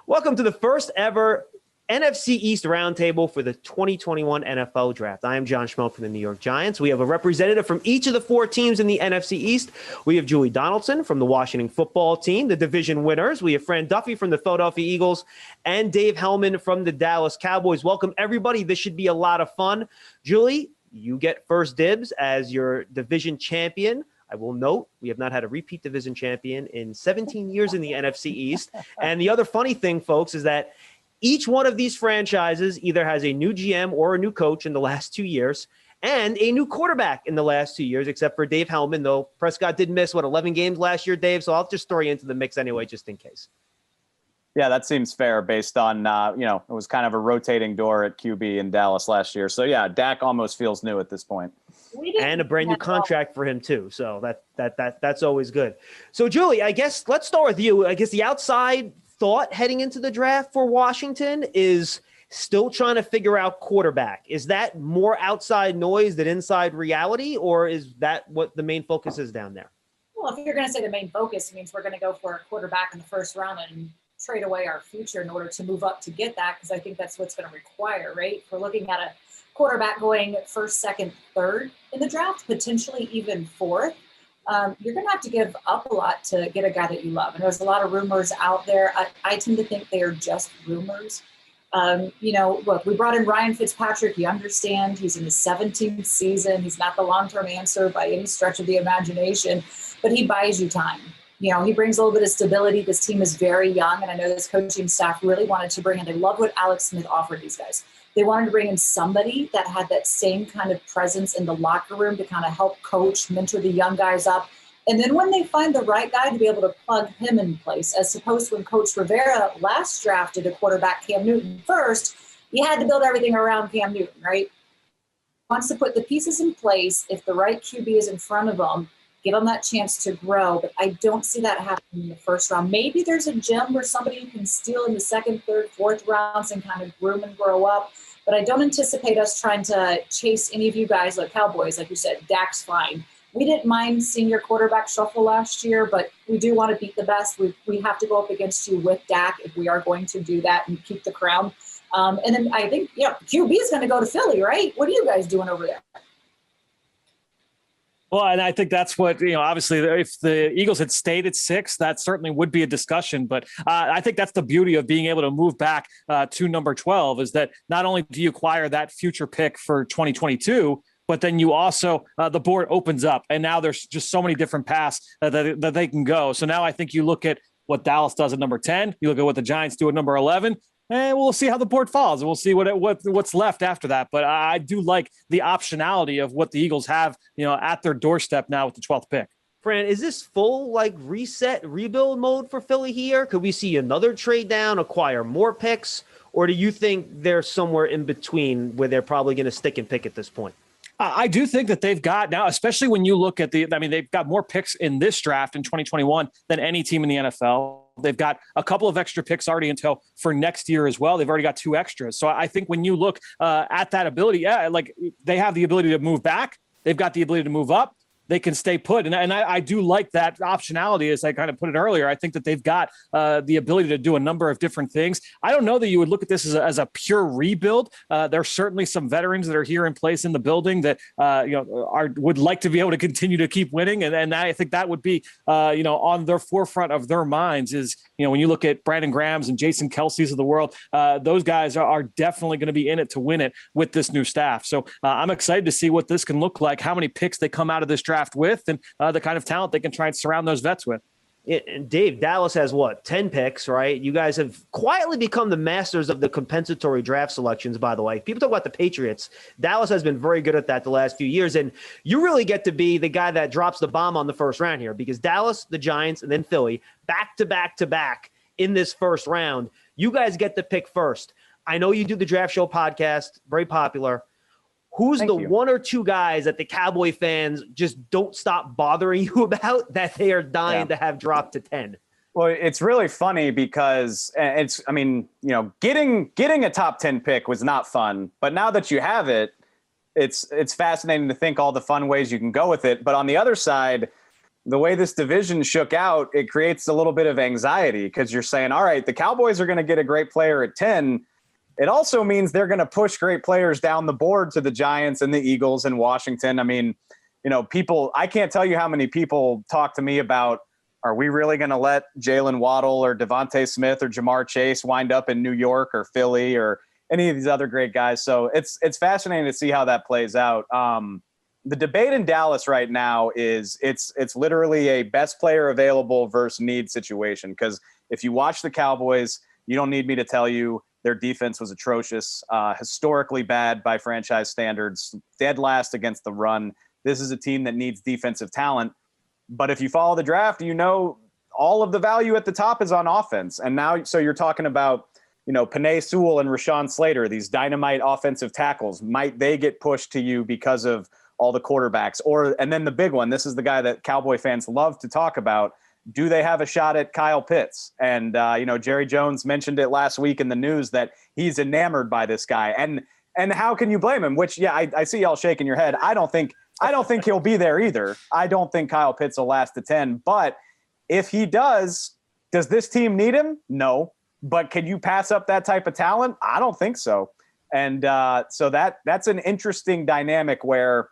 Welcome to the first ever NFC East Roundtable for the 2021 NFL Draft. I am John Schmeelk from the New York Giants. We have a representative from each of the four teams in the NFC East. We have Julie Donaldson from the Washington Football Team, the division winners. We have Fran Duffy from the Philadelphia Eagles and Dave Hellman from the Dallas Cowboys. Welcome, everybody. This should be a lot of fun. Julie, you get first dibs as your division champion. I will note we have not had a repeat division champion in 17 years in the NFC East. And the other funny thing, folks, is that each one of these franchises either has a new GM or a new coach in the last 2 years and a new quarterback in the last 2 years, except for Dave Hellman, though Prescott did miss, 11 games last year, Dave? So I'll just throw you into the mix anyway, just in case. Yeah, that seems fair based on, it was kind of a rotating door at QB in Dallas last year. So, yeah, Dak almost feels new at this point. And a brand new contract for him, too. So that's always good. So, Julie, I guess let's start with you. I guess the outside thought heading into the draft for Washington is still trying to figure out quarterback. Is that more outside noise than inside reality, or is that what the main focus is down there? Well, if you're going to say the main focus, it means we're going to go for a quarterback in the first round and trade away our future in order to move up to get that, because I think that's what's going to require, right? If we're looking at a quarterback going first, second, third in the draft, potentially even fourth, you're going to have to give up a lot to get a guy that you love. And there's a lot of rumors out there. I tend to think they are just rumors. Look, we brought in Ryan Fitzpatrick. You understand he's in his 17th season. He's not the long-term answer by any stretch of the imagination, but he buys you time. He brings a little bit of stability. This team is very young, and I know this coaching staff really wanted to bring in. They love what Alex Smith offered these guys. They wanted to bring in somebody that had that same kind of presence in the locker room to kind of help coach, mentor the young guys up. And then when they find the right guy, to be able to plug him in place, as opposed to when Coach Rivera last drafted a quarterback, Cam Newton, first, he had to build everything around Cam Newton, right? He wants to put the pieces in place. If the right QB is in front of him, give them that chance to grow. But I don't see that happening in the first round. Maybe there's a gem or somebody you can steal in the second, third, fourth rounds and kind of groom and grow up. But I don't anticipate us trying to chase any of you guys like Cowboys. Like you said, Dak's fine. We didn't mind seeing your quarterback shuffle last year, but we do want to beat the best. We have to go up against you with Dak if we are going to do that and keep the crown. And then I think, QB is going to go to Philly, right? What are you guys doing over there? Well, and I think that's what, obviously, if the Eagles had stayed at 6, that certainly would be a discussion. But I think that's the beauty of being able to move back to number 12 is that not only do you acquire that future pick for 2022, but then you also, the board opens up. And now there's just so many different paths that they can go. So now I think you look at what Dallas does at number 10, you look at what the Giants do at number 11, and we'll see how the board falls. We'll see what's left after that. But I do like the optionality of what the Eagles have, at their doorstep now with the 12th pick. Fran, is this full reset, rebuild mode for Philly here? Could we see another trade down, acquire more picks? Or do you think they're somewhere in between where they're probably going to stick and pick at this point? I do think that they've got now, especially when you look at they've got more picks in this draft in 2021 than any team in the NFL. They've got a couple of extra picks already until for next year as well. They've already got 2 extras. So I think when you look at that ability, they have the ability to move back. They've got the ability to move up. They can stay put. And I do like that optionality, as I kind of put it earlier. I think that they've got the ability to do a number of different things. I don't know that you would look at this as a pure rebuild. There are certainly some veterans that are here in place in the building that, would like to be able to continue to keep winning. And I think that would be, on their forefront of their minds is, when you look at Brandon Graham's and Jason Kelsey's of the world, those guys are definitely going to be in it to win it with this new staff. So I'm excited to see what this can look like, how many picks they come out of this draft with, and the kind of talent they can try and surround those vets with. And Dave, Dallas has 10 picks, right? You guys have quietly become the masters of the compensatory draft selections, by the way. People talk about the Patriots. Dallas has been very good at that the last few years. And you really get to be the guy that drops the bomb on the first round here, because Dallas, the Giants, and then Philly, back to back to back in this first round. You guys get the pick first. I know you do the Draft Show podcast, very popular. Who's the one or two guys that the Cowboy fans just don't stop bothering you about that they are dying to have dropped to 10? Well, it's really funny because getting a top 10 pick was not fun, but now that you have it, it's fascinating to think all the fun ways you can go with it. But on the other side, the way this division shook out, it creates a little bit of anxiety because you're saying, all right, the Cowboys are going to get a great player at 10. It also means they're going to push great players down the board to the Giants and the Eagles and Washington. I mean, I can't tell you how many people talk to me about, are we really going to let Jalen Waddle or Devontae Smith or Jamar Chase wind up in New York or Philly or any of these other great guys? So it's fascinating to see how that plays out. The debate in Dallas right now is it's literally a best player available versus need situation. Because if you watch the Cowboys, you don't need me to tell you their defense was atrocious, historically bad by franchise standards, dead last against the run. This is a team that needs defensive talent. But if you follow the draft, all of the value at the top is on offense. And now, so you're talking about, Penei Sewell and Rashawn Slater, these dynamite offensive tackles. Might they get pushed to you because of all the quarterbacks? And then the big one, this is the guy that Cowboy fans love to talk about. Do they have a shot at Kyle Pitts? And, Jerry Jones mentioned it last week in the news that he's enamored by this guy. And how can you blame him? Which, I see y'all shaking your head. I don't think he'll be there either. I don't think Kyle Pitts will last to 10. But if he does this team need him? No. But can you pass up that type of talent? I don't think so. And so that's an interesting dynamic where,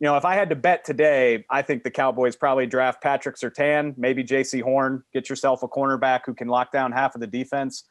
if I had to bet today, I think the Cowboys probably draft Patrick Surtain, maybe J.C. Horn, get yourself a cornerback who can lock down half of the defense.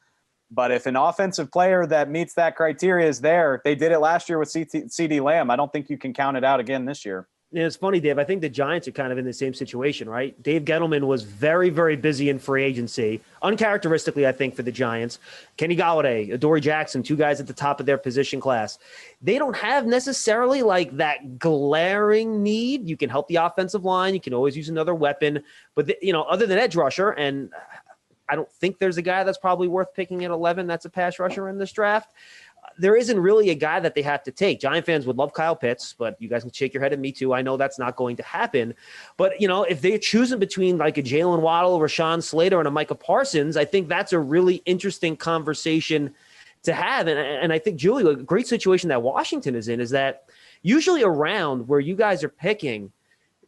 But if an offensive player that meets that criteria is there, they did it last year with CeeDee Lamb. I don't think you can count it out again this year. Yeah, it's funny, Dave. I think the Giants are kind of in the same situation, right? Dave Gettleman was very, very busy in free agency, uncharacteristically, I think, for the Giants. Kenny Golladay, Adoree Jackson, two guys at the top of their position class. They don't have necessarily like that glaring need. You can help the offensive line. You can always use another weapon. But, other than edge rusher, and I don't think there's a guy that's probably worth picking at 11 that's a pass rusher in this draft. There isn't really a guy that they have to take. Giant fans would love Kyle Pitts, but you guys can shake your head at me too. I know that's not going to happen. But, if they're choosing between like a Jalen Waddle, Rashawn Slater, and a Micah Parsons, I think that's a really interesting conversation to have. And I think, Julie, a great situation that Washington is in is that usually around where you guys are picking,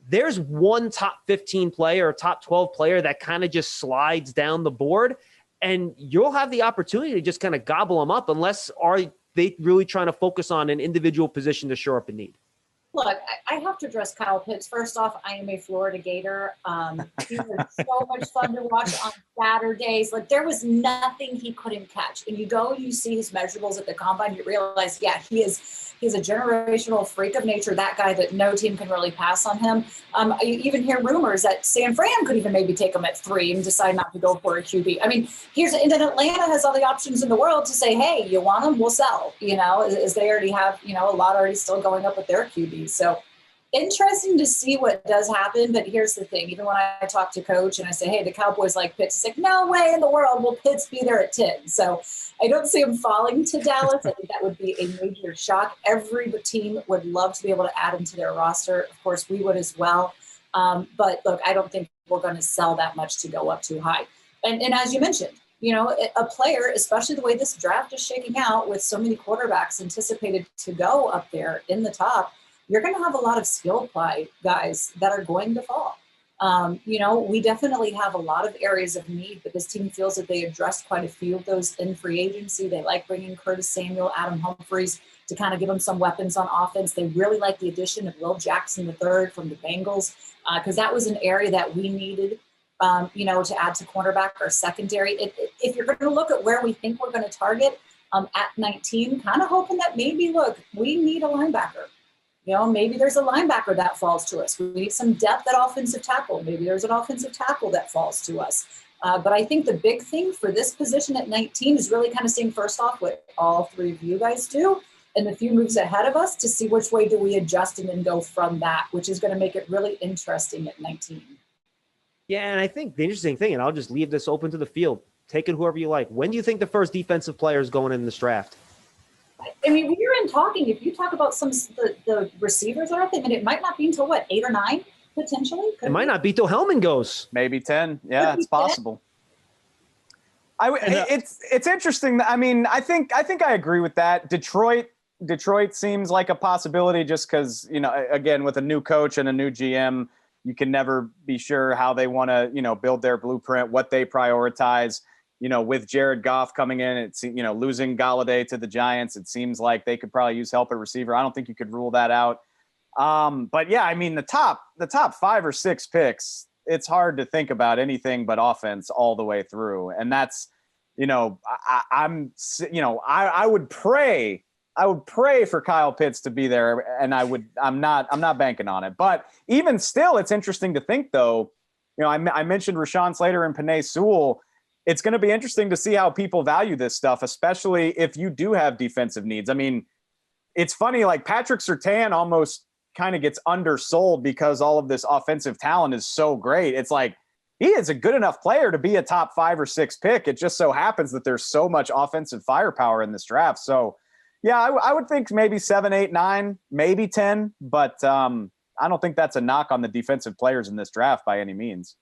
there's one top 15 player or top 12 player that kind of just slides down the board, and you'll have the opportunity to just kind of gobble them up unless are they really trying to focus on an individual position to shore up a need. Look, I have to address Kyle Pitts. First off, I am a Florida Gator. He was so much fun to watch on Saturdays. Like, there was nothing he couldn't catch. And you go and you see his measurables at the combine, you realize, he's a generational freak of nature, that guy that no team can really pass on him. You even hear rumors that San Fran could even maybe take him at 3 and decide not to go for a QB. I mean, and then Atlanta has all the options in the world to say, hey, you want him, we'll sell, as they already have, a lot already still going up with their QB. So interesting to see what does happen. But here's the thing. Even when I talk to coach and I say, hey, the Cowboys like Pitts, it's like, no way in the world will Pitts be there at 10. So I don't see him falling to Dallas. I think that would be a major shock. Every team would love to be able to add him to their roster. Of course, we would as well. But look, I don't think we're going to sell that much to go up too high. And as you mentioned, a player, especially the way this draft is shaking out with so many quarterbacks anticipated to go up there in the top, you're going to have a lot of skill play guys that are going to fall. We definitely have a lot of areas of need, but this team feels that they addressed quite a few of those in free agency. They like bringing Curtis Samuel, Adam Humphries to kind of give them some weapons on offense. They really like the addition of Will Jackson III from the Bengals because that was an area that we needed, to add to cornerback or secondary. If you're going to look at where we think we're going to target at 19, kind of hoping that maybe, look, we need a linebacker. Maybe there's a linebacker that falls to us. We need some depth at offensive tackle. Maybe there's an offensive tackle that falls to us. But I think the big thing for this position at 19 is really kind of seeing first off what all three of you guys do and the few moves ahead of us to see which way do we adjust and then go from that, which is going to make it really interesting at 19. Yeah, and I think the interesting thing, and I'll just leave this open to the field, take it whoever you like. When do you think the first defensive player is going in this draft? I mean, when you're in talking, if you talk about some the receivers that are out there, it might not be until 8 or 9 potentially. It might not be till Hellman goes. Maybe 10. Yeah, it's possible. It's interesting. I mean, I think I agree with that. Detroit seems like a possibility just because, again, with a new coach and a new GM, You can never be sure how they want to, build their blueprint, what they prioritize. With Jared Goff coming in, it's, losing Galladay to the Giants, it seems like they could probably use help at receiver. I don't think you could rule that out. But yeah, I mean, the top 5 or 6 picks, it's hard to think about anything but offense all the way through. And that's, I would pray for Kyle Pitts to be there, and I'm not banking on it. But even still, it's interesting to think, though. I mentioned Rashawn Slater and Penei Sewell. It's going to be interesting to see how people value this stuff, especially if you do have defensive needs. I mean, it's funny, like Patrick Surtain almost kind of gets undersold because all of this offensive talent is so great. It's like, he is a good enough player to be a top 5 or 6 pick. It just so happens that there's so much offensive firepower in this draft. So yeah, I would think maybe 7, 8, 9, maybe 10, but I don't think that's a knock on the defensive players in this draft by any means.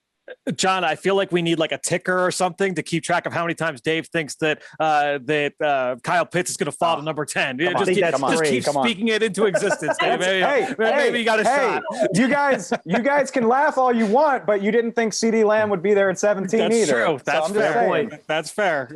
John, I feel like we need like a ticker or something to keep track of how many times Dave thinks that Kyle Pitts is going to fall to number 10. Just keep speaking it into existence. Maybe you got a shot. You guys can laugh all you want, but you didn't think CeeDee Lamb would be there at 17 That's either. True. That's fair. That's fair.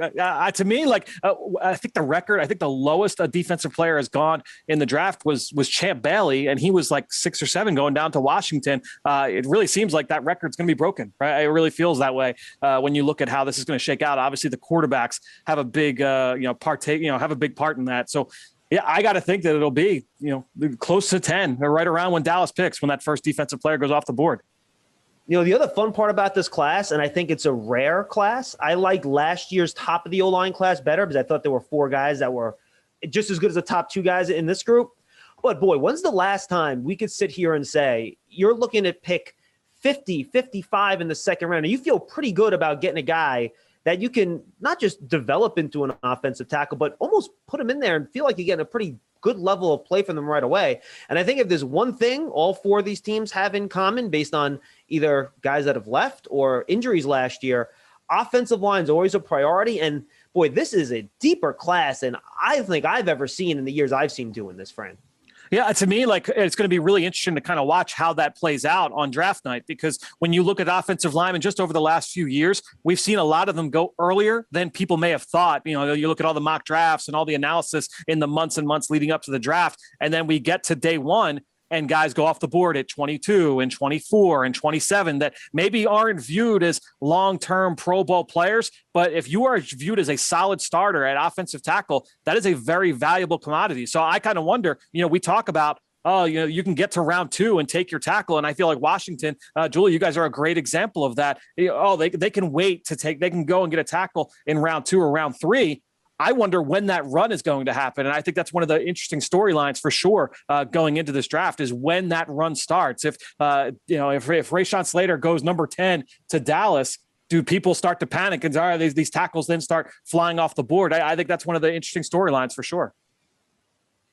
To me, I think the lowest a defensive player has gone in the draft was Champ Bailey, and he was like 6 or 7 going down to Washington. It really seems like that record's going to be broken. Right? It really feels that way when you look at how this is going to shake out. Obviously, the quarterbacks have a big, have a big part in that. So, yeah, I got to think that it'll be, close to 10 or right around when Dallas picks, when that first defensive player goes off the board. The other fun part about this class, and I think it's a rare class, I like last year's top of the O-line class better because I thought there were 4 guys that were just as good as the top 2 guys in this group. But boy, when's the last time we could sit here and say you're looking at pick 50, 55 in the second round, and you feel pretty good about getting a guy that you can not just develop into an offensive tackle, but almost put him in there and feel like you're getting a pretty good level of play from them right away. And I think if there's one thing all 4 of these teams have in common based on either guys that have left or injuries last year, offensive line is always a priority. And boy, this is a deeper class than I think I've ever seen in the years I've seen doing this, Fran. Yeah, to me, it's going to be really interesting to kind of watch how that plays out on draft night, because when you look at offensive linemen just over the last few years, we've seen a lot of them go earlier than people may have thought. You look at all the mock drafts and all the analysis in the months and months leading up to the draft, and then we get to day one and guys go off the board at 22 and 24 and 27 that maybe aren't viewed as long-term Pro Bowl players. But if you are viewed as a solid starter at offensive tackle, that is a very valuable commodity. So I kind of wonder, we talk about, you can get to round 2 and take your tackle. And I feel like Washington, Julie, you guys are a great example of that. They can wait they can go and get a tackle in round 2 or round 3. I wonder when that run is going to happen. And I think that's one of the interesting storylines for sure going into this draft is when that run starts. If Rashawn Slater goes number 10 to Dallas, do people start to panic and these tackles then start flying off the board? I think that's one of the interesting storylines for sure.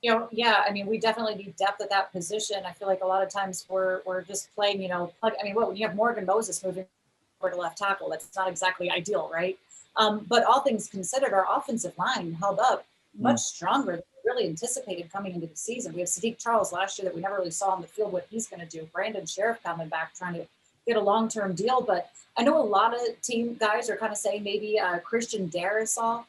Yeah, I mean, we definitely need depth at that position. I feel like a lot of times we're just playing, when you have Morgan Moses moving over to left tackle, that's not exactly ideal, right? But all things considered, our offensive line held up much stronger than we really anticipated coming into the season. We have Sadiq Charles last year that we never really saw on the field what he's going to do. Brandon Sheriff coming back trying to get a long-term deal. But I know a lot of team guys are kind of saying maybe Christian Darrisaw,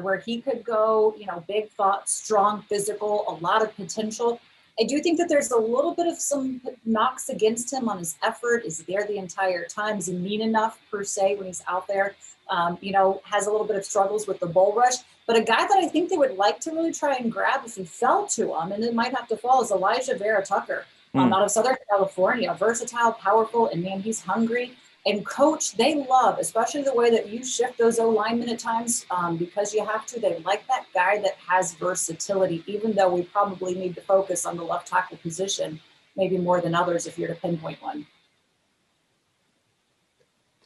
where he could go, big thought, strong, physical, a lot of potential. I do think that there's a little bit of some knocks against him on his effort. Is he there the entire time? Is he mean enough per se when he's out there? Has a little bit of struggles with the bull rush. But a guy that I think they would like to really try and grab if he fell to him, and it might have to fall, is Elijah Vera Tucker out of Southern California. Versatile, powerful, and man, he's hungry. And coach, they love, especially the way that you shift those O-linemen at times because you have to. They like that guy that has versatility, even though we probably need to focus on the left tackle position, maybe more than others if you're to pinpoint one.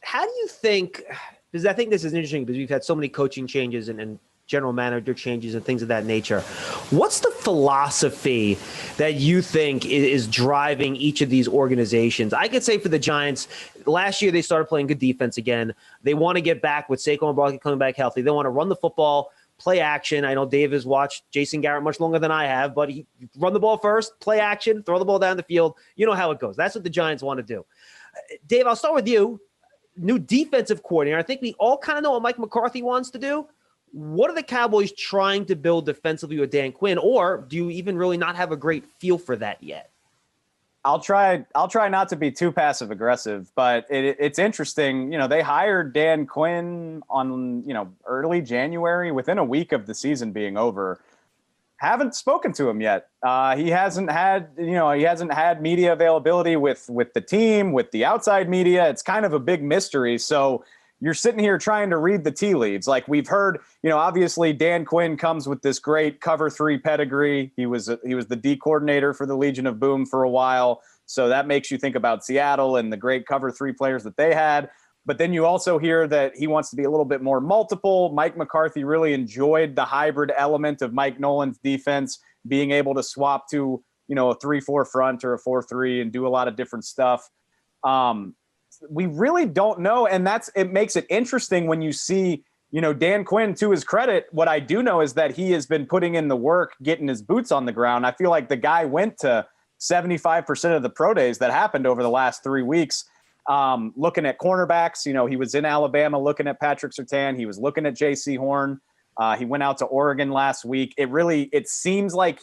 How do you think, because I think this is interesting because we've had so many coaching changes and general manager changes and things of that nature. What's the philosophy that you think is driving each of these organizations? I could say for the Giants, last year they started playing good defense again. They want to get back with Saquon Barkley coming back healthy. They want to run the football, play action. I know Dave has watched Jason Garrett much longer than I have, but he run the ball first, play action, throw the ball down the field. You know how it goes. That's what the Giants want to do. Dave, I'll start with you. New defensive coordinator. I think we all kind of know what Mike McCarthy wants to do. What are the Cowboys trying to build defensively with Dan Quinn, or do you even really not have a great feel for that yet? I'll try not to be too passive aggressive, but it's interesting. They hired Dan Quinn on, early January, within a week of the season being over. Haven't spoken to him yet. He hasn't had media availability with the team, with the outside media. It's kind of a big mystery. So you're sitting here trying to read the tea leaves. Like we've heard, obviously Dan Quinn comes with this great cover 3 pedigree. He was the D coordinator for the Legion of Boom for a while. So that makes you think about Seattle and the great cover 3 players that they had. But then you also hear that he wants to be a little bit more multiple. Mike McCarthy really enjoyed the hybrid element of Mike Nolan's defense, being able to swap to, a 3-4 front or a 4-3 and do a lot of different stuff. We really don't know. And it makes it interesting when you see, Dan Quinn, to his credit. What I do know is that he has been putting in the work, getting his boots on the ground. I feel like the guy went to 75% of the pro days that happened over the last 3 weeks. Looking at cornerbacks, he was in Alabama looking at Patrick Surtain. He was looking at J.C. Horn. He went out to Oregon last week. It seems like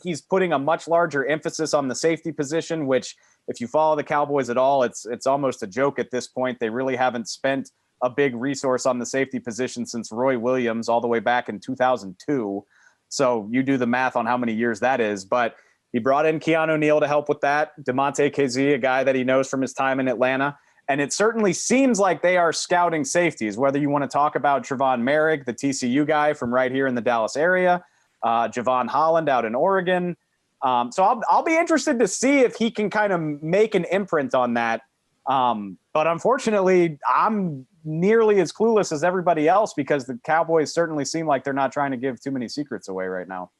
he's putting a much larger emphasis on the safety position, which if you follow the Cowboys at all, it's almost a joke at this point. They really haven't spent a big resource on the safety position since Roy Williams all the way back in 2002. So you do the math on how many years that is, but he brought in Keanu Neal to help with that. DeMonte Kazee, a guy that he knows from his time in Atlanta. And it certainly seems like they are scouting safeties, whether you want to talk about Trevon Merrick, the TCU guy from right here in the Dallas area, Javon Holland out in Oregon. So I'll be interested to see if he can kind of make an imprint on that. But unfortunately, I'm nearly as clueless as everybody else because the Cowboys certainly seem like they're not trying to give too many secrets away right now.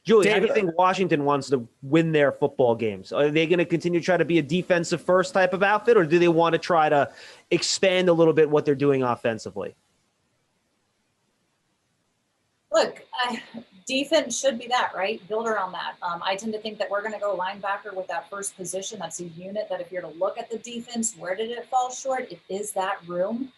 Julie, how do you think Washington wants to win their football games? Are they going to continue to try to be a defensive first type of outfit, or do they want to try to expand a little bit what they're doing offensively? Look, defense should be that, right? Build around that. I tend to think that we're going to go linebacker with that first position. That's a unit that if you're to look at the defense, where did it fall short? It is that room.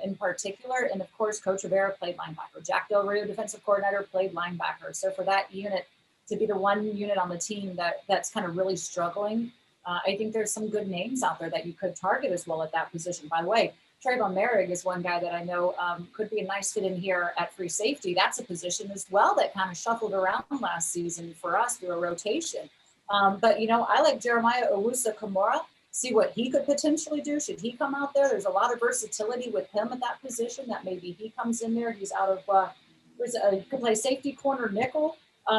In particular. And of course, Coach Vera played linebacker. Jack Del Rio, defensive coordinator, played linebacker. So for that unit to be the one unit on the team that's kind of really struggling, I think there's some good names out there that you could target as well at that position. By the way, Trayvon Merrick is one guy that I know could be a nice fit in here at free safety. That's a position as well that kind of shuffled around last season for us through a rotation. But, I like Jeremiah Owusu-Komora. See what he could potentially do. Should he come out there? There's a lot of versatility with him at that position that maybe he comes in there. He's out of, could play safety, corner, nickel.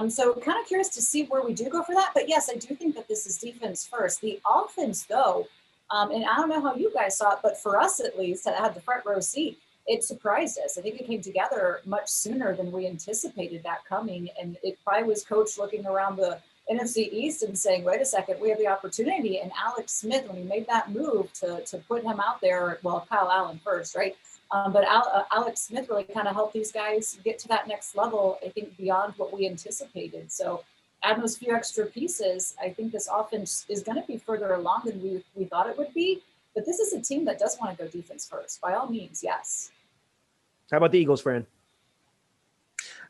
So kind of curious to see where we do go for that. But yes, I do think that this is defense first. The offense though, and I don't know how you guys saw it, but for us at least, that had the front row seat, it surprised us. I think it came together much sooner than we anticipated that coming. And it probably was coach looking around the NFC East and saying, wait a second, we have the opportunity. And Alex Smith, when he made that move to put him out there, well, Kyle Allen first, right? But Alex Smith really kind of helped these guys get to that next level, I think, beyond what we anticipated. So add those few extra pieces, I think this offense is going to be further along than we thought it would be. But this is a team that does want to go defense first. By all means, yes. How about the Eagles, Fran?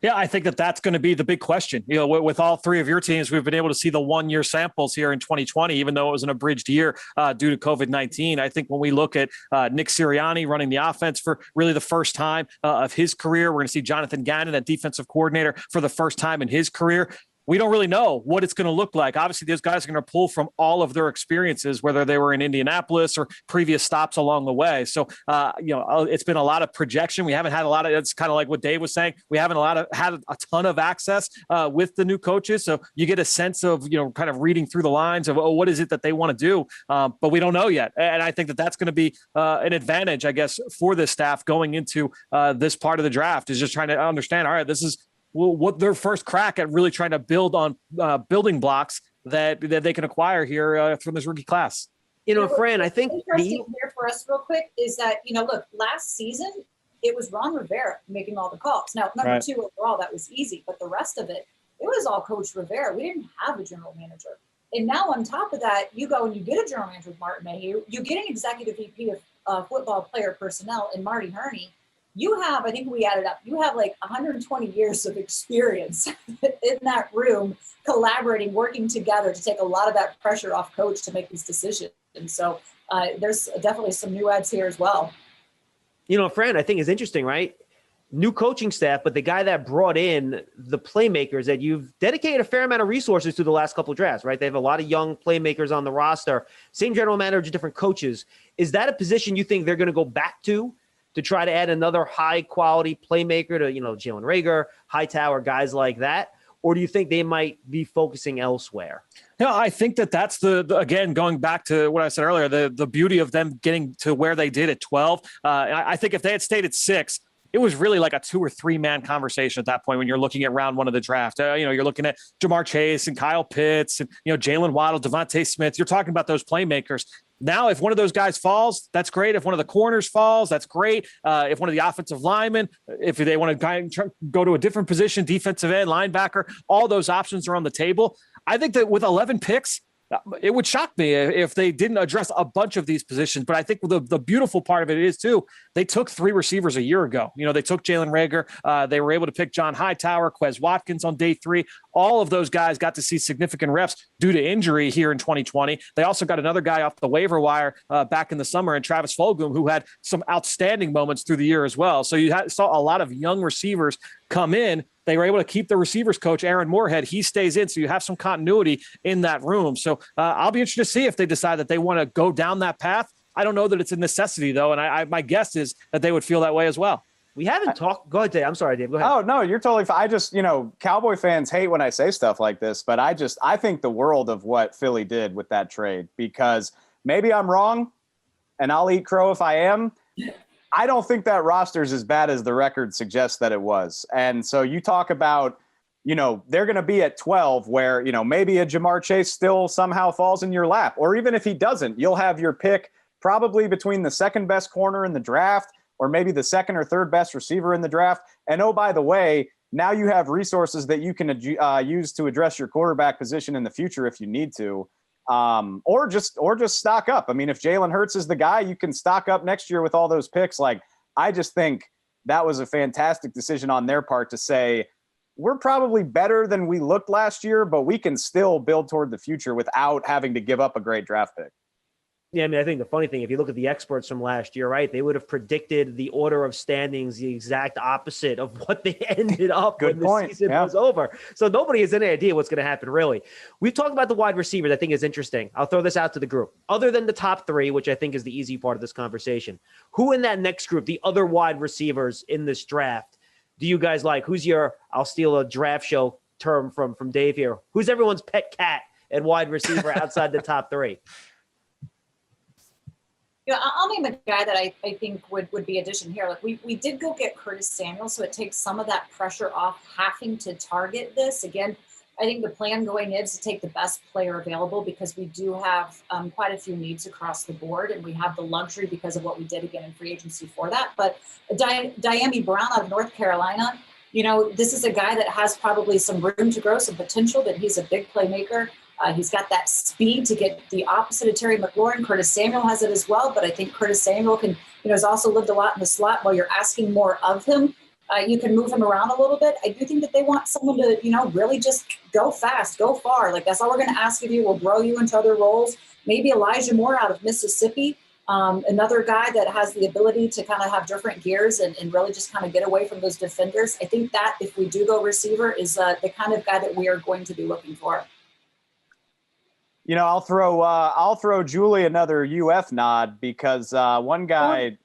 Yeah, I think that's going to be the big question. With all three of your teams, we've been able to see the 1-year samples here in 2020, even though it was an abridged year due to COVID-19. I think when we look at Nick Sirianni running the offense for really the first time of his career, we're going to see Jonathan Gannon, a defensive coordinator, for the first time in his career. We don't really know what it's going to look like. Obviously, those guys are going to pull from all of their experiences, whether they were in Indianapolis or previous stops along the way. So, it's been a lot of projection. We haven't had a lot of, it's kind of like what Dave was saying. We haven't had a ton of access with the new coaches. So you get a sense of, kind of reading through the lines of, what is it that they want to do? But we don't know yet. And I think that's going to be an advantage, I guess, for this staff going into this part of the draft, is just trying to understand, all right, this is what their first crack at really trying to build on building blocks that they can acquire here from this rookie class. Fran, I think interesting here for us real quick is that, look, last season, it was Ron Rivera making all the calls. Now, number two overall, that was easy, but the rest of it was all Coach Rivera. We didn't have a general manager. And now on top of that, you go and you get a general manager with Martin Mayhew, you get an executive VP of football player personnel in Marty Herney. You have, I think we added up, you have like 120 years of experience in that room, collaborating, working together to take a lot of that pressure off Coach to make these decisions. And so there's definitely some new ads here as well. You know, Fran, I think is interesting, right? New coaching staff, but the guy that brought in the playmakers that you've dedicated a fair amount of resources to the last couple of drafts, right? They have a lot of young playmakers on the roster, same general manager, different coaches. Is that a position you think they're going to go back to try to add another high quality playmaker to, you know, Jalen Reagor, Hightower, guys like that? Or do you think they might be focusing elsewhere? No, I think that's the again, going back to what I said earlier, the beauty of them getting to where they did at 12. I think if they had stayed at 6, it was really like a 2 or 3 man conversation at that point when you're looking at round 1 of the draft. You're looking at Jamar Chase and Kyle Pitts and, Jalen Waddle, Devontae Smith. You're talking about those playmakers. Now, if one of those guys falls, that's great. If one of the corners falls, that's great. If one of the offensive linemen, if they want to go to a different position, defensive end, linebacker, all those options are on the table. I think that with 11 picks, it would shock me if they didn't address a bunch of these positions. But I think the beautiful part of it is, too, they took 3 receivers a year ago. They took Jalen Reagor. They were able to pick John Hightower, Quez Watkins on day 3. All of those guys got to see significant reps due to injury here in 2020. They also got another guy off the waiver wire back in the summer, and Travis Fulgham, who had some outstanding moments through the year as well. So you saw a lot of young receivers come in. They were able to keep the receivers coach, Aaron Moorhead. He stays in, so you have some continuity in that room. So I'll be interested to see if they decide that they want to go down that path. I don't know that it's a necessity, though, and my guess is that they would feel that way as well. We haven't talked – go ahead, Dave. I'm sorry, Dave. Go ahead. Oh, no, you're totally fine. I just, Cowboy fans hate when I say stuff like this, but I think the world of what Philly did with that trade, because maybe I'm wrong, and I'll eat crow if I am. I don't think that roster is as bad as the record suggests that it was. And so you talk about, they're going to be at 12 where, maybe a Jamar Chase still somehow falls in your lap. Or even if he doesn't, you'll have your pick probably between the second best corner in the draft or maybe the second or third best receiver in the draft. And oh, by the way, now you have resources that you can use to address your quarterback position in the future if you need to. Or just stock up. I mean, if Jalen Hurts is the guy, you can stock up next year with all those picks. Like, I just think that was a fantastic decision on their part to say, we're probably better than we looked last year, but we can still build toward the future without having to give up a great draft pick. Yeah, I mean, I think the funny thing, if you look at the experts from last year, right, they would have predicted the order of standings the exact opposite of what they ended up when the season was over. So nobody has any idea what's going to happen, really. We've talked about the wide receivers. I think is interesting. I'll throw this out to the group. Other than the top 3, which I think is the easy part of this conversation, who in that next group, the other wide receivers in this draft, do you guys like? Who's your, I'll steal a draft show term from Dave here, who's everyone's pet cat at wide receiver outside the top 3? I'll name a guy that I think would be addition here. Like we did go get Curtis Samuel, so it takes some of that pressure off having to target this. Again, I think the plan going in is to take the best player available because we do have quite a few needs across the board, and we have the luxury because of what we did again in free agency for that. But Diane Brown out of North Carolina, this is a guy that has probably some room to grow, some potential, but he's a big playmaker. He's got that speed to get the opposite of Terry McLaurin. Curtis Samuel has it as well, but I think Curtis Samuel has also lived a lot in the slot while you're asking more of him. You can move him around a little bit. I do think that they want someone to, really just go fast, go far. Like, that's all we're going to ask of you. We'll grow you into other roles. Maybe Elijah Moore out of Mississippi, another guy that has the ability to kind of have different gears and really just kind of get away from those defenders. I think that if we do go receiver is the kind of guy that we are going to be looking for. I'll throw Julie another UF nod because one guy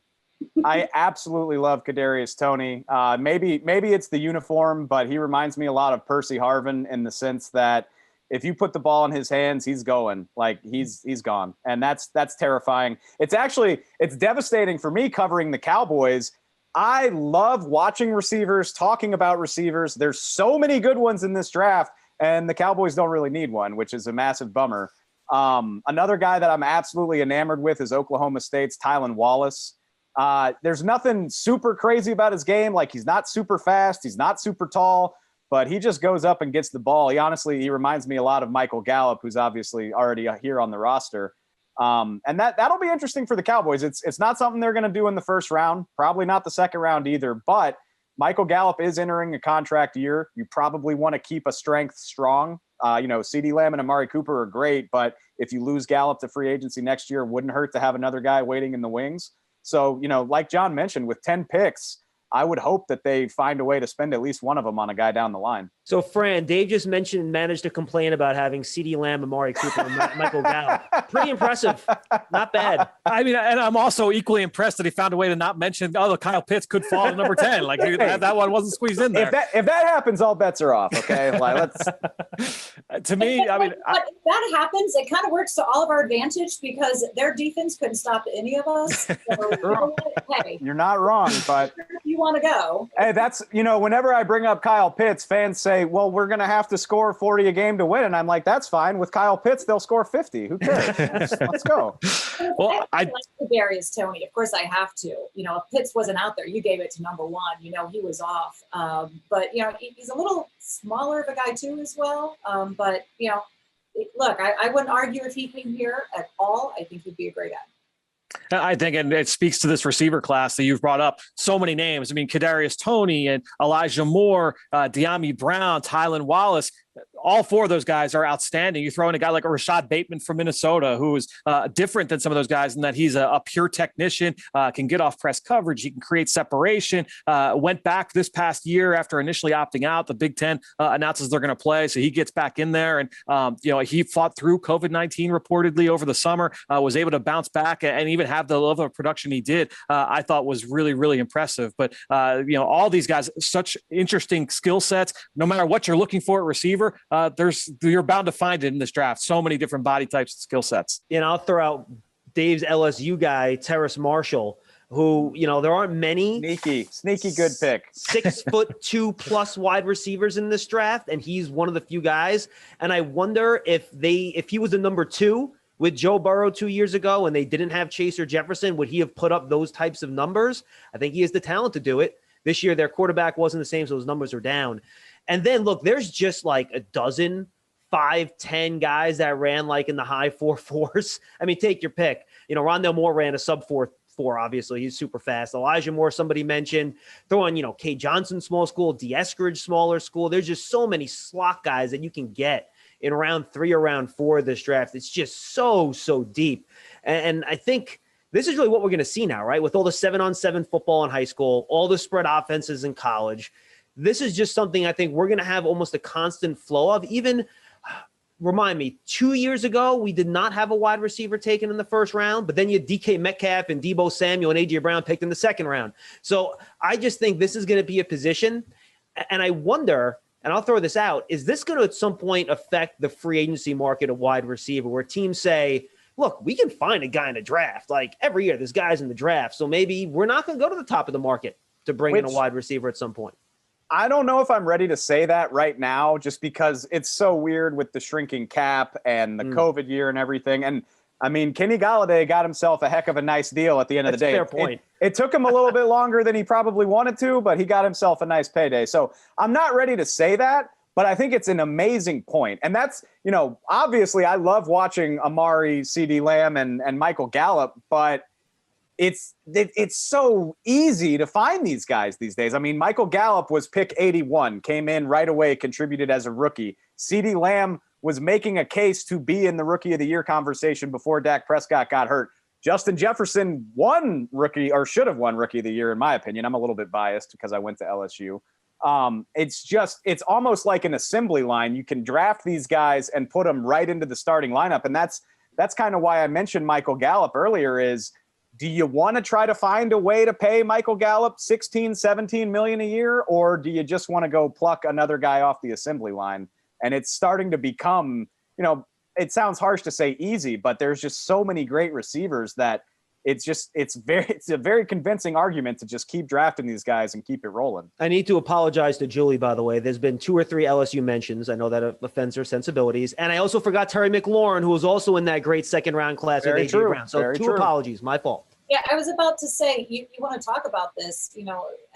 I absolutely love, Kadarius Toney. Maybe it's the uniform, but he reminds me a lot of Percy Harvin in the sense that if you put the ball in his hands, he's going. Like he's gone, and that's terrifying. It's devastating for me covering the Cowboys. I love watching receivers, talking about receivers. There's so many good ones in this draft. And the Cowboys don't really need one, which is a massive bummer. Another guy that I'm absolutely enamored with is Oklahoma State's Tylan Wallace. There's nothing super crazy about his game. Like, he's not super fast. He's not super tall, but he just goes up and gets the ball. He reminds me a lot of Michael Gallup, who's obviously already here on the roster. And that'll be interesting for the Cowboys. It's not something they're going to do in the first round, probably not the second round either, but Michael Gallup is entering a contract year. You probably want to keep a strength strong. CeeDee Lamb and Amari Cooper are great, but if you lose Gallup to free agency next year, wouldn't hurt to have another guy waiting in the wings. So, like John mentioned, with 10 picks, I would hope that they find a way to spend at least one of them on a guy down the line. So, Fran, Dave just managed to complain about having CeeDee Lamb, Amari Cooper, and Michael Gallup. Pretty impressive. Not bad. I mean, and I'm also equally impressed that he found a way to not mention, Kyle Pitts could fall to number 10. Like, that one wasn't squeezed in there. If that happens, all bets are off, okay? let's. To me, I mean. But if that happens, it kind of works to all of our advantage because their defense couldn't stop any of us. So, hey, you're not wrong, but. You want to go. Hey, that's, whenever I bring up Kyle Pitts, fans say, well, we're going to have to score 40 a game to win. And I'm like, that's fine. With Kyle Pitts, they'll score 50. Who cares? Let's go. Well, I like Darius Toney. Of course I have to. If Pitts wasn't out there, you gave it to number one. He was off. But, he's a little smaller of a guy too as well. But, look, I wouldn't argue if he came here at all. I think he'd be a great ad. I think, and it speaks to this receiver class that you've brought up. So many names. I mean, Kadarius Toney and Elijah Moore, Diane Brown, Tylan Wallace. All four of those guys are outstanding. You throw in a guy like a Rashad Bateman from Minnesota, who is different than some of those guys in that he's a pure technician, can get off press coverage. He can create separation. Went back this past year after initially opting out. The Big Ten announces they're going to play, so he gets back in there. And, he fought through COVID-19 reportedly over the summer, was able to bounce back and even have the level of production he did. I thought was really, really impressive. But, all these guys, such interesting skill sets. No matter what you're looking for at receiver, you're bound to find it in this draft. So many different body types and skill sets. And I'll throw out Dave's LSU guy, Terrace Marshall, who, there aren't many sneaky good pick. 6'2" wide receivers in this draft, and he's one of the few guys. And I wonder if he was the number 2 with Joe Burrow 2 years ago, and they didn't have Chase or Jefferson, would he have put up those types of numbers? I think he has the talent to do it. This year, their quarterback wasn't the same, so those numbers are down. And then, look, there's just like a dozen 5'10" guys that ran like in the high 4.4s. I mean, take your pick. Rondale Moore ran a sub 4.4, obviously. He's super fast. Elijah Moore, somebody mentioned. Throw in, Kay Johnson, small school. D. Eskridge, smaller school. There's just so many slot guys that you can get in round 3 or round 4 of this draft. It's just so deep. And I think this is really what we're going to see now, right? With all the 7-on-7 football in high school, all the spread offenses in college. This is just something I think we're going to have almost a constant flow of. Even, remind me, 2 years ago, we did not have a wide receiver taken in the first round, but then you had DK Metcalf and Deebo Samuel and A.J. Brown picked in the second round. So I just think this is going to be a position, and I wonder, and I'll throw this out, is this going to at some point affect the free agency market of wide receiver where teams say, look, we can find a guy in the draft. Like every year, there's guys in the draft. So maybe we're not going to go to the top of the market to bring in a wide receiver at some point. I don't know if I'm ready to say that right now, just because it's so weird with the shrinking cap and the COVID year and everything. And I mean, Kenny Golladay got himself a heck of a nice deal at the end of the day. Fair point. It took him a little bit longer than he probably wanted to, but he got himself a nice payday. So I'm not ready to say that, but I think it's an amazing point. And that's, obviously I love watching Amari, CeeDee Lamb and Michael Gallup, but it's so easy to find these guys these days. I mean, Michael Gallup was pick 81, came in right away, contributed as a rookie. CeeDee Lamb was making a case to be in the Rookie of the Year conversation before Dak Prescott got hurt. Justin Jefferson won rookie, or should have won Rookie of the Year, in my opinion. I'm a little bit biased because I went to LSU. It's almost like an assembly line. You can draft these guys and put them right into the starting lineup. And that's kind of why I mentioned Michael Gallup earlier is, do you want to try to find a way to pay Michael Gallup 16, 17 million a year? Or do you just want to go pluck another guy off the assembly line? And it's starting to become, it sounds harsh to say easy, but there's just so many great receivers that it's a very convincing argument to just keep drafting these guys and keep it rolling. I need to apologize to Julie, by the way. There's been 2 or 3 LSU mentions. I know that offends her sensibilities. And I also forgot Terry McLaurin, who was also in that great second round class with A.J. Brown. So 2 apologies. My fault. Yeah, I was about to say, you want to talk about this,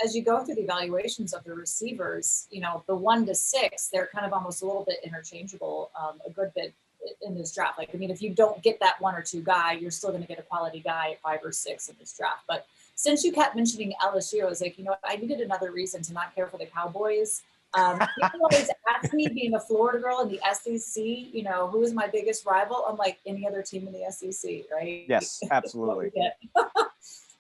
as you go through the evaluations of the receivers, the 1 to 6, they're kind of almost a little bit interchangeable, a good bit in this draft. Like, I mean, if you don't get that 1 or 2 guy, you're still going to get a quality guy at 5 or 6 in this draft. But since you kept mentioning LSU, I was like, I needed another reason to not care for the Cowboys. People always ask me, being a Florida girl in the SEC, who is my biggest rival? I'm like, any other team in the SEC, right? Yes, absolutely.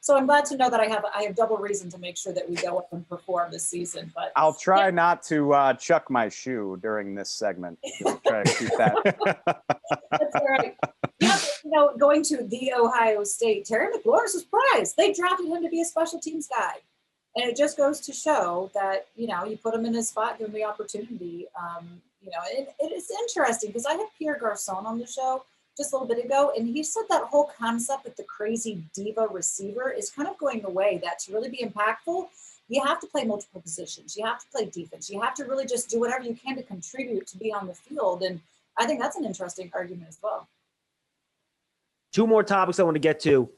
So I'm glad to know that I have double reason to make sure that we go up and perform this season. But I'll try not to chuck my shoe during this segment. Try to keep that. That's all right. Yeah, going to the Ohio State, Terry McLaurin is a surprise. They drafted him to be a special teams guy. And it just goes to show that, you put him in his spot, give him the opportunity. It is interesting because I had Pierre Garçon on the show just a little bit ago, and he said that whole concept of the crazy diva receiver is kind of going away, that to really be impactful, you have to play multiple positions. You have to play defense. You have to really just do whatever you can to contribute to be on the field. And I think that's an interesting argument as well. 2 more topics I want to get to.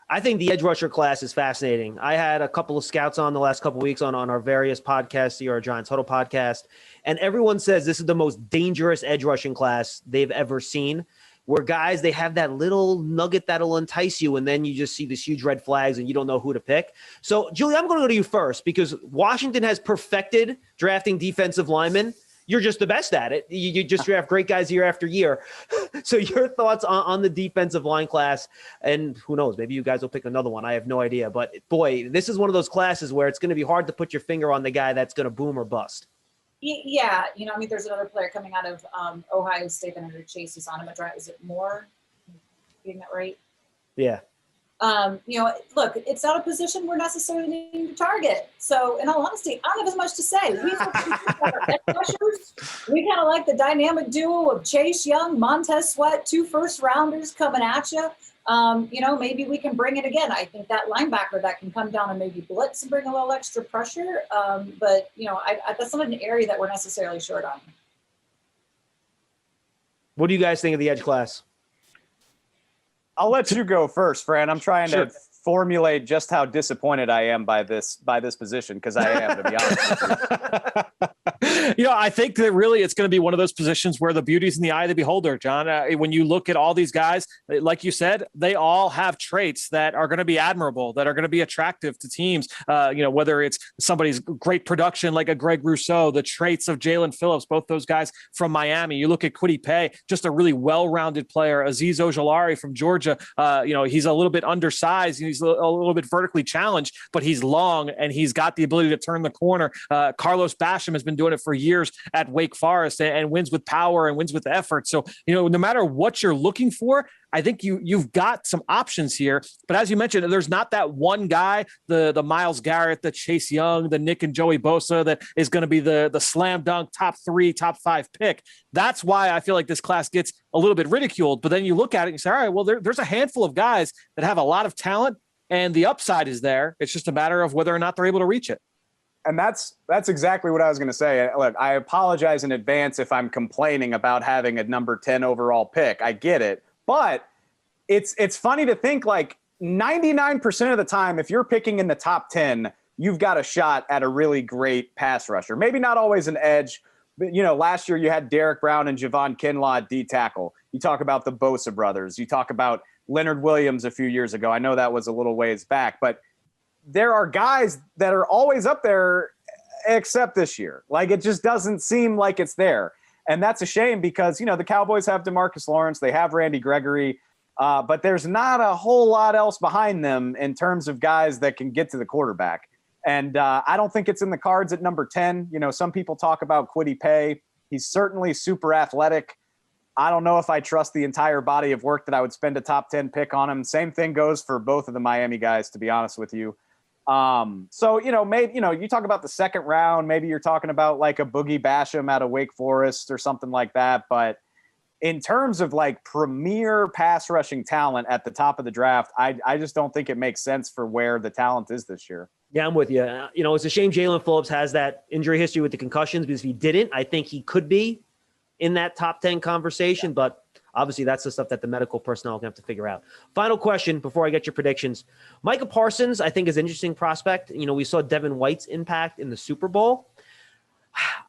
I think the edge rusher class is fascinating. I had a couple of scouts on the last couple of weeks on our various podcasts, our Giants Huddle podcast, and everyone says this is the most dangerous edge rushing class they've ever seen, where guys, they have that little nugget that'll entice you, and then you just see these huge red flags and you don't know who to pick. So, Julie, I'm going to go to you first because Washington has perfected drafting defensive linemen. You're just the best at it. You just draft great guys year after year. So your thoughts on the defensive line class, and who knows, maybe you guys will pick another one. I have no idea. But, boy, this is one of those classes where it's going to be hard to put your finger on the guy that's going to boom or bust. Yeah, there's another player coming out of Ohio State that under Chase is on him. Is it Moore? Getting that right? Yeah. Look, it's not a position we're necessarily needing to target. So, in all honesty, I don't have as much to say. We kind of like the dynamic duo of Chase Young, Montez Sweat, 2 first-rounders coming at you. Maybe we can bring it again. I think that linebacker that can come down and maybe blitz and bring a little extra pressure. But that's not an area that we're necessarily short on. What do you guys think of the edge class? I'll let you go first, Fran. I'm trying to formulate just how disappointed I am by this position, because I am, to be honest with you. I think that really it's going to be one of those positions where the beauty's in the eye of the beholder, John. When you look at all these guys, like you said, they all have traits that are going to be admirable, that are going to be attractive to teams. Whether it's somebody's great production like a Greg Rousseau, the traits of Jalen Phillips, both those guys from Miami. You look at Kwity Paye, just a really well-rounded player. Azeez Ojulari from Georgia. He's a little bit undersized. He's a little bit vertically challenged, but he's long and he's got the ability to turn the corner. Carlos Basham has been doing it for years at Wake Forest and wins with power and wins with effort. So, no matter what you're looking for, I think you've got some options here. But as you mentioned, there's not that one guy, the Myles Garrett, the Chase Young, the Nick and Joey Bosa that is going to be the slam dunk top 3, top 5 pick. That's why I feel like this class gets a little bit ridiculed. But then you look at it and you say, all right, well, there's a handful of guys that have a lot of talent and the upside is there. It's just a matter of whether or not they're able to reach it. And that's exactly what I was going to say. Look, I apologize in advance if I'm complaining about having a number 10 overall pick. I get it. But it's funny to think, like, 99% of the time, if you're picking in the top 10, you've got a shot at a really great pass rusher. Maybe not always an edge, but, last year you had Derek Brown and Javon Kinlaw at D tackle. You talk about the Bosa brothers. You talk about Leonard Williams a few years ago. I know that was a little ways back, but there are guys that are always up there except this year. Like, it just doesn't seem like it's there. And that's a shame because, the Cowboys have DeMarcus Lawrence. They have Randy Gregory. But there's not a whole lot else behind them in terms of guys that can get to the quarterback. And I don't think it's in the cards at number 10. Some people talk about Kwity Paye. He's certainly super athletic. I don't know if I trust the entire body of work that I would spend a top 10 pick on him. Same thing goes for both of the Miami guys, to be honest with you. So, maybe, you talk about the second round, maybe you're talking about like a Boogie Basham out of Wake Forest or something like that. But in terms of like premier pass rushing talent at the top of the draft, I just don't think it makes sense for where the talent is this year. Yeah, I'm with you. It's a shame Jalen Phillips has that injury history with the concussions, because if he didn't, I think he could be in that top 10 conversation. But Obviously, that's the stuff that the medical personnel can have to figure out. Final question before I get your predictions. Micah Parsons, I think, is an interesting prospect. You know, we saw Devin White's impact in the Super Bowl.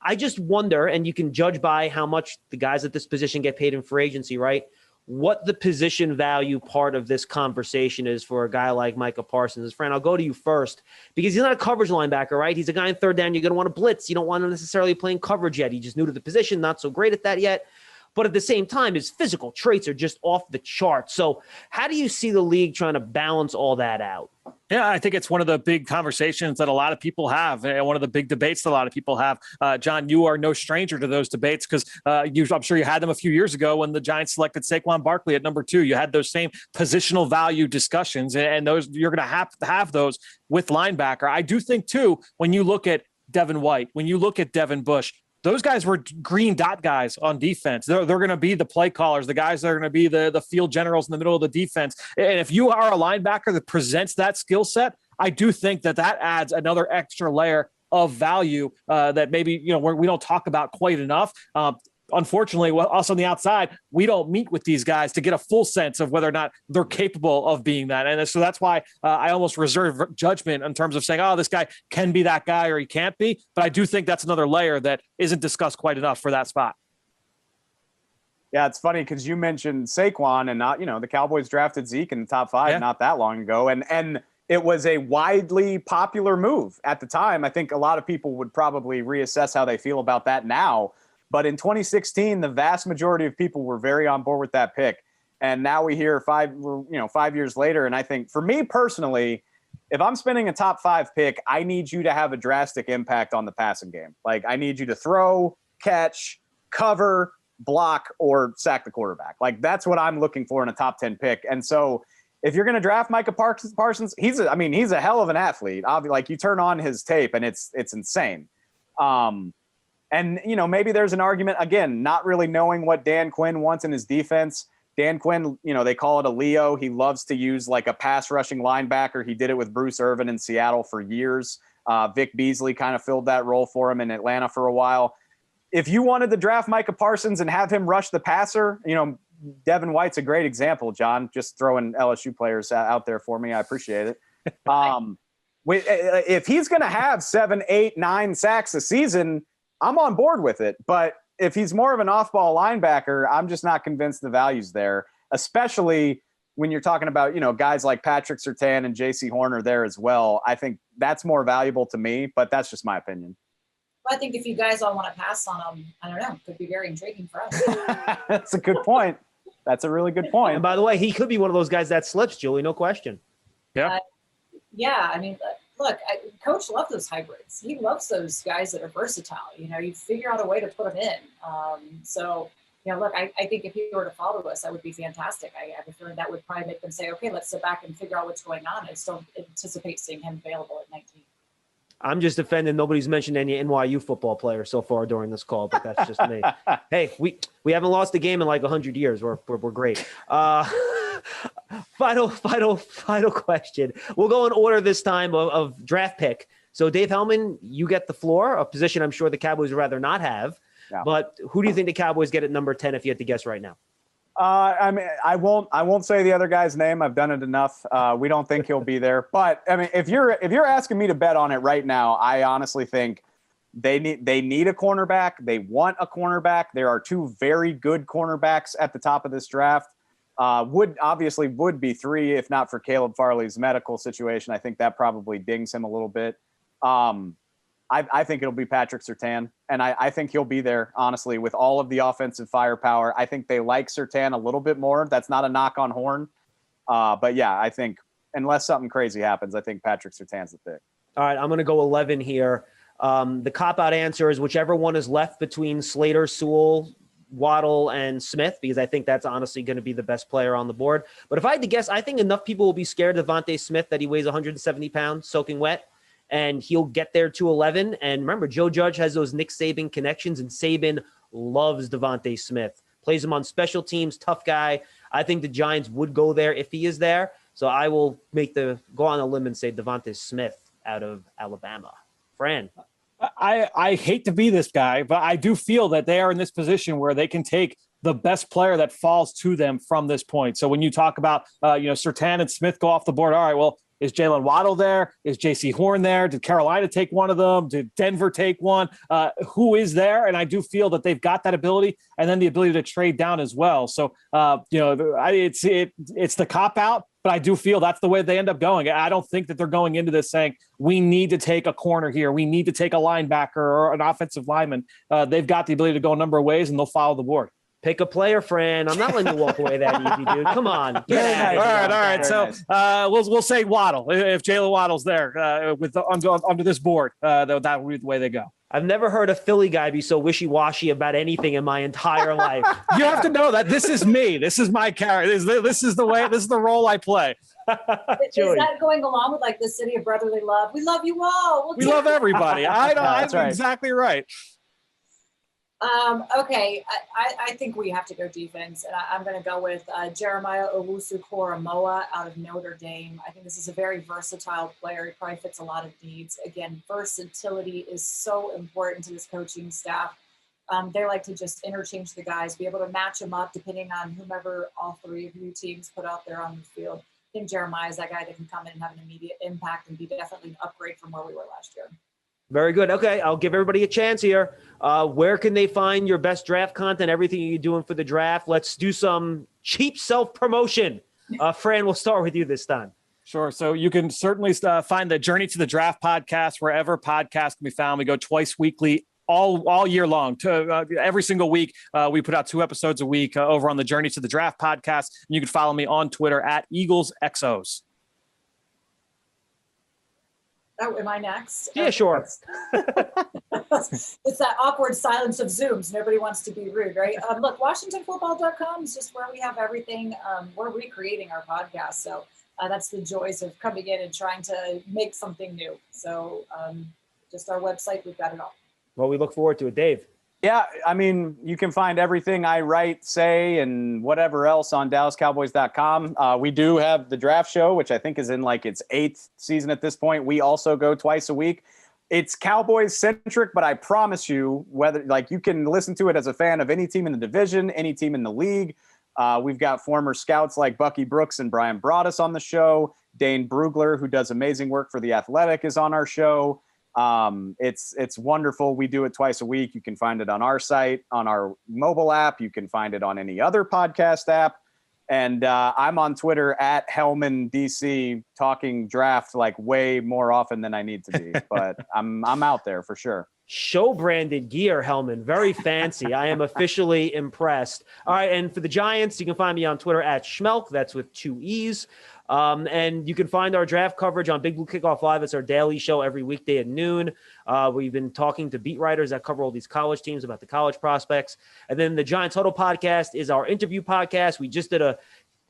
I just wonder, and you can judge by how much the guys at this position get paid in free agency, right? What the position value part of this conversation is for a guy like Micah Parsons. Fran, I'll go to you first because he's not a coverage linebacker, right? He's a guy in third down. You're going to want to blitz. You don't want him necessarily playing coverage yet. He's just new to the position, not so great at that yet. But at the same time, his physical traits are just off the chart. So how do you see the league trying to balance all that out? Yeah, I think it's one of the big conversations that a lot of people have, and one of the big debates that a lot of people have. John, you are no stranger to those debates because I'm sure you had them a few years ago when the Giants selected Saquon Barkley at number 2. You had those same positional value discussions, and those you're going to have those with linebacker. I do think, too, when you look at Devin White, when you look at Devin Bush, those guys were green dot guys on defense. They're going to be the play callers, the guys that are going to be the field generals in the middle of the defense. And if you are a linebacker that presents that skill set, I do think that adds another extra layer of value that maybe, we don't talk about quite enough. Unfortunately, us on the outside, we don't meet with these guys to get a full sense of whether or not they're capable of being that. And so that's why I almost reserve judgment in terms of saying, oh, this guy can be that guy or he can't be. But I do think that's another layer that isn't discussed quite enough for that spot. Yeah, it's funny because you mentioned Saquon and not, the Cowboys drafted Zeke in the top 5 not that long ago. And it was a widely popular move at the time. I think a lot of people would probably reassess how they feel about that now. But in 2016, the vast majority of people were very on board with that pick. And now we hear 5 years later. And I think for me personally, if I'm spending a top 5 pick, I need you to have a drastic impact on the passing game. Like I need you to throw, catch, cover, block, or sack the quarterback. Like that's what I'm looking for in a top 10 pick. And so if you're going to draft Micah Parsons, he's a hell of an athlete. Obviously, like you turn on his tape and it's insane. And, maybe there's an argument, again, not really knowing what Dan Quinn wants in his defense. Dan Quinn, they call it a Leo. He loves to use like a pass rushing linebacker. He did it with Bruce Irvin in Seattle for years. Vic Beasley kind of filled that role for him in Atlanta for a while. If you wanted to draft Micah Parsons and have him rush the passer, Devin White's a great example, John, just throwing LSU players out there for me. I appreciate it. If he's going to have 7, 8, 9 sacks a season, I'm on board with it. But if he's more of an off-ball linebacker, I'm just not convinced the value's there, especially when you're talking about, guys like Patrick Surtain and J.C. Horner there as well. I think that's more valuable to me, but that's just my opinion. Well, I think if you guys all want to pass on him, I don't know, it could be very intriguing for us. That's a good point. That's a really good point. And by the way, he could be one of those guys that slips, Julie, no question. Yeah. Look, Coach loves those hybrids. He loves those guys that are versatile. You figure out a way to put them in. I think if he were to follow us, that would be fantastic. I have a feeling that would probably make them say, okay, let's sit back and figure out what's going on. I still anticipate seeing him available at 19. I'm just offended nobody's mentioned any NYU football players so far during this call, but that's just me. Hey, we haven't lost a game in like 100 years. We're great. Final question. We'll go in order this time of draft pick. So Dave Hellman, you get the floor, a position I'm sure the Cowboys would rather not have. Yeah. But who do you think the Cowboys get at number 10 if you had to guess right now? I won't say the other guy's name. I've done it enough. We don't think he'll be there. But if you're asking me to bet on it right now, I honestly think they need a cornerback. They want a cornerback. There are 2 very good cornerbacks at the top of this draft. Would be 3 if not for Caleb Farley's medical situation. I think that probably dings him a little bit. I think it'll be Patrick Surtain, and I think he'll be there, honestly, with all of the offensive firepower. I think they like Surtain a little bit more. That's not a knock on Horn. But, yeah, I think unless something crazy happens, I think Patrick Surtain's the pick. All right, I'm going to go 11 here. The cop-out answer is whichever one is left between Slater, Sewell, Waddle, and Smith, because I think that's honestly going to be the best player on the board. But if I had to guess, I think enough people will be scared of Devontae Smith that he weighs 170 pounds, soaking wet, and he'll get there to 11. And remember, Joe Judge has those Nick Saban connections, and Saban loves Devontae Smith. Plays him on special teams, tough guy. I think the Giants would go there if he is there. So I will go on a limb and say Devontae Smith out of Alabama. Fran. I hate to be this guy, but I do feel that they are in this position where they can take the best player that falls to them from this point. So when you talk about, Surtain and Smith go off the board, all right, well, is Jalen Waddle there? Is J.C. Horn there? Did Carolina take one of them? Did Denver take one? Who is there? And I do feel that they've got that ability, and then the ability to trade down as well. So, it's the cop out, but I do feel that's the way they end up going. I don't think that they're going into this saying we need to take a corner here, we need to take a linebacker or an offensive lineman. They've got the ability to go a number of ways, and they'll follow the board. Pick a player, Fran. I'm not letting you walk away that easy, dude. Come on. All right. So we'll say Waddle. If Jalen Waddle's there under this board, that would be the way they go. I've never heard a Philly guy be so wishy-washy about anything in my entire life. You have to know that this is me. This is my character. This is the way. This is the role I play. Is that going along with like the city of brotherly love? We love you all. We love everybody. I know. That's right. Exactly right. Okay, I think we have to go defense, and I'm going to go with Jeremiah Owusu-Koramoah out of Notre Dame. I think this is a very versatile player. He probably fits a lot of needs. Again, versatility is so important to this coaching staff. They like to just interchange the guys, be able to match them up depending on whomever all three of you teams put out there on the field. I think Jeremiah is that guy that can come in and have an immediate impact and be definitely an upgrade from where we were last year. Very good. Okay, I'll give everybody a chance here. Where can they find your best draft content, everything you're doing for the draft? Let's do some cheap self-promotion. Fran, we'll start with you this time. Sure. So you can certainly find the Journey to the Draft podcast wherever podcasts can be found. We go twice weekly, all year long. Every single week, we put out 2 episodes a week over on the Journey to the Draft podcast. And you can follow me on Twitter at EaglesXOs. Oh, am I next? Yeah, sure. It's that awkward silence of Zooms. Nobody wants to be rude, right? Look, WashingtonFootball.com is just where we have everything. We're recreating our podcast. So that's the joys of coming in and trying to make something new. So just our website, we've got it all. Well, we look forward to it. Dave. Yeah, I mean, you can find everything I write, say, and whatever else on DallasCowboys.com. We do have the draft show, which I think is in like its 8th season at this point. We also go twice a week. It's Cowboys centric, but I promise you, whether like you can listen to it as a fan of any team in the division, any team in the league. We've got former scouts like Bucky Brooks and Brian Broaddus on the show. Dane Brugler, who does amazing work for The Athletic, is on our show. It's wonderful. We do it twice a week. You can find it on our site, on our mobile app. You can find it on any other podcast app. And I'm on Twitter at HellmanDC, talking draft like way more often than I need to be. But I'm out there for sure. Show branded gear, Hellman. Very fancy. I am officially impressed. All right. And for the Giants, you can find me on Twitter at Schmeelk. That's with 2 E's. And you can find our draft coverage on Big Blue Kickoff Live. It's our daily show every weekday at noon. We've been talking to beat writers that cover all these college teams about the college prospects. And then the Giants Huddle podcast is our interview podcast. We just did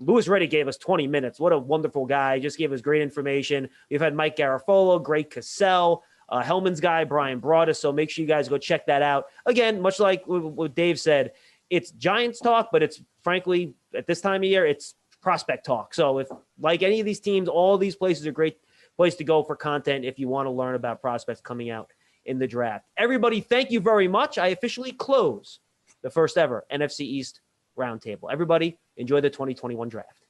Louis Reddy gave us 20 minutes. What a wonderful guy. Just gave us great information. We've had Mike Garafolo, Greg Cassell, Hellman's guy, Brian Broaddus. So make sure you guys go check that out. Again, much like what Dave said, it's Giants talk, but it's frankly, at this time of year, it's prospect talk. So if like any of these teams, all these places are a great place to go for content if you want to learn about prospects coming out in the draft. Everybody, thank you very much. I officially close the first ever NFC East Roundtable. Everybody, enjoy the 2021 draft.